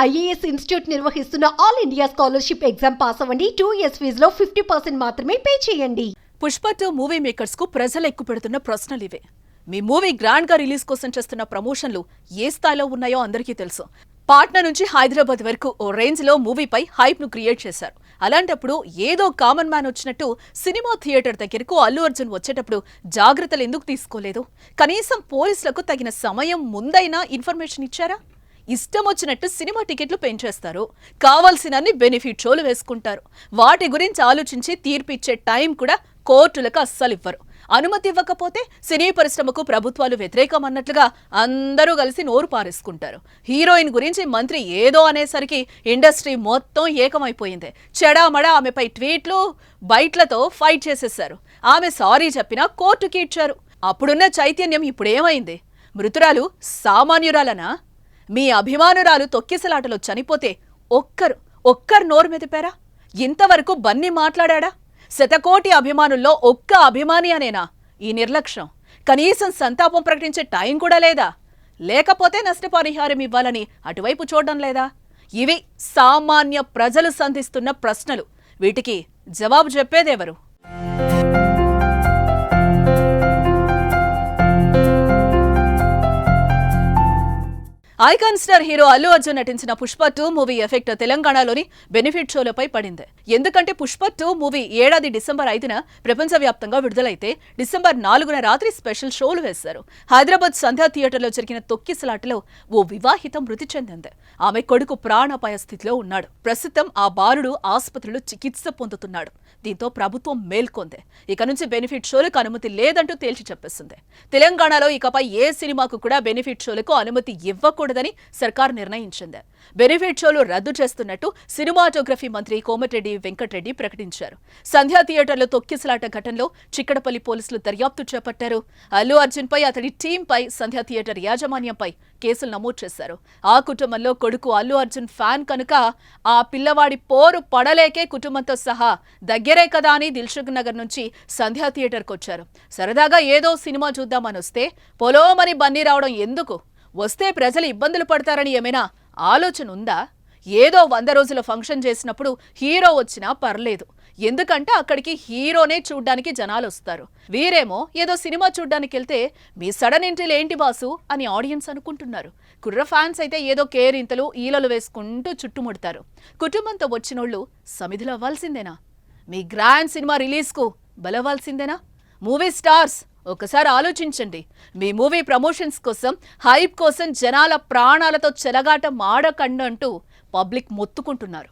IAS institute నిర్వహిస్తున్న all India scholarship exam pass అవ్వండి. 2 years ఫీజులో 50% మాత్రమే పే చేయండి. పుష్ప 2 మూవీ మేకర్స్ కు ప్రజలు ఎక్కుపెడుతున్న ప్రశ్నలు ఇవే. మీ మూవీ గ్రాండ్ గా రిలీజ్ కోసం చేస్తున్న ప్రమోషన్లు ఏ స్థాయిలో ఉన్నాయో అందరికీ తెలుసు. పాట్నా నుంచి హైదరాబాద్ వరకు ఓ రేంజ్ లో మూవీపై హైప్ ను క్రియేట్ చేశారు. అలాంటప్పుడు ఏదో కామన్ మ్యాన్ వచ్చినట్టు సినిమా థియేటర్ దగ్గరకు అల్లు అర్జున్ వచ్చేటప్పుడు జాగ్రత్తలు ఎందుకు తీసుకోలేదు? కనీసం పోలీసులకు తగిన సమయం ముందైనా ఇన్ఫర్మేషన్ ఇచ్చారా? ఇష్టం వచ్చినట్టు సినిమా టికెట్లు పెంచేస్తారు, కావాల్సినన్ని బెనిఫిట్ షోలు వేసుకుంటారు. వాటి గురించి ఆలోచించి తీర్పు ఇచ్చే టైం కూడా కోర్టులకు అస్సలు ఇవ్వరు. అనుమతి ఇవ్వకపోతే సినీ పరిశ్రమకు ప్రభుత్వాలు వ్యతిరేకం అన్నట్లుగా అందరూ కలిసి నోరు పారేసుకుంటారు. హీరోయిన్ గురించి మంత్రి ఏదో అనేసరికి ఇండస్ట్రీ మొత్తం ఏకమైపోయింది. చెడామడా ఆమెపై ట్వీట్లు బైట్లతో ఫైట్ చేసేశారు. ఆమె సారీ చెప్పినా కోర్టుకి ఇచ్చారు. అప్పుడున్న చైతన్యం ఇప్పుడేమైంది? మృతురాలు సామాన్యురాలనా? మీ అభిమానురాలు తొక్కిసలాటలో చనిపోతే ఒక్కరు నోరు మెదిపారా? ఇంతవరకు బన్నీ మాట్లాడా? శతకోటి అభిమానుల్లో ఒక్క అభిమాని అనేనా ఈ నిర్లక్ష్యం? కనీసం సంతాపం ప్రకటించే టైం కూడా లేదా? లేకపోతే నష్టపరిహారం ఇవ్వాలని అటువైపు చూడడం లేదా? ఇవి సామాన్య ప్రజలు సంధిస్తున్న ప్రశ్నలు. వీటికి జవాబు చెప్పేదెవరు? Icon star hero Allu Arjun నటించిన పుష్ప 2 మూవీ ఎఫెక్ట్ తెలంగాణలోని బెనిఫిట్ షోలపై పడింది. ఎందుకంటే పుష్ప 2 మూవీ ఏడాది డిసెంబర్ 5న ప్రపంచవ్యాప్తంగా విడుదలైతే డిసెంబర్ 4న రాత్రి స్పెషల్ షోలు వేశారు. హైదరాబాద్ సంధ్యా థియేటర్లో జరిగిన తొక్కిసలాటలో ఓ వివాహిత మృతి చెందింది. ఆమె కొడుకు ప్రాణాపాయ స్థితిలో ఉన్నాడు. ప్రస్తుతం ఆ బాలుడు ఆసుపత్రిలో చికిత్స పొందుతున్నాడు. దీంతో ప్రభుత్వం మేల్కొంది. ఇక నుంచి బెనిఫిట్ షోలకు అనుమతి లేదంటూ తేల్చి చెప్పేసింది. తెలంగాణలో ఇకపై ఏ సినిమాకు కూడా బెనిఫిట్ షోలకు అనుమతి ఇవ్వకూడదని సర్కార్ నిర్ణయించింది. బెనిఫిట్ షోలు రద్దు చేస్తున్నట్టు సినిమాటోగ్రఫీ మంత్రి కోమటిరెడ్డి వెంకటరెడ్డి ప్రకటించారు. సంధ్యా థియేటర్లో తొక్కిసలాట ఘటనలో చిక్కడపల్లి పోలీసులు దర్యాప్తు చేపట్టారు. అల్లు అర్జున్ పై, అతడి టీంపై, సంధ్యా థియేటర్ యాజమాన్యంపై కేసులు నమోదు చేశారు. ఆ కుటుంబంలో కొడుకు అల్లు అర్జున్ ఫ్యాన్ కనుక ఆ పిల్లవాడి పోరు పడలేకే కుటుంబంతో సహా దగ్గరే కదా అని దిల్సుఖ్ నగర్ నుంచి సంధ్యా థియేటర్కి వచ్చారు. సరదాగా ఏదో సినిమా చూద్దామని వస్తే పొలోమని బన్నీ రావడం ఎందుకు? వస్తే ప్రజలు ఇబ్బందులు పడతారని ఏమైనా ఆలోచన ఉందా? ఏదో 100 రోజుల ఫంక్షన్ చేసినప్పుడు హీరో వచ్చినా పర్లేదు, ఎందుకంటే అక్కడికి హీరోనే చూడ్డానికి జనాలు వస్తారు. వీరేమో ఏదో సినిమా చూడ్డానికి వెళ్తే మీ సడన్ ఎంట్రీలు ఏంటి బాసు అని ఆడియన్స్ అనుకుంటున్నారు. కుర్ర ఫ్యాన్స్ అయితే ఏదో కేరింతలు ఈలలు వేసుకుంటూ చుట్టుముడతారు. కుటుంబంతో వచ్చినోళ్ళు సమిధులు అవ్వాల్సిందేనా? మీ గ్రాండ్ సినిమా రిలీజ్కు బలవ్వాల్సిందేనా? మూవీ స్టార్స్ ఒకసారి ఆలోచించండి. మీ మూవీ ప్రమోషన్స్ కోసం, హైప్ కోసం జనాల ప్రాణాలతో చెలగాట మాడకండంటూ పబ్లిక్ మొత్తుకుంటున్నారు.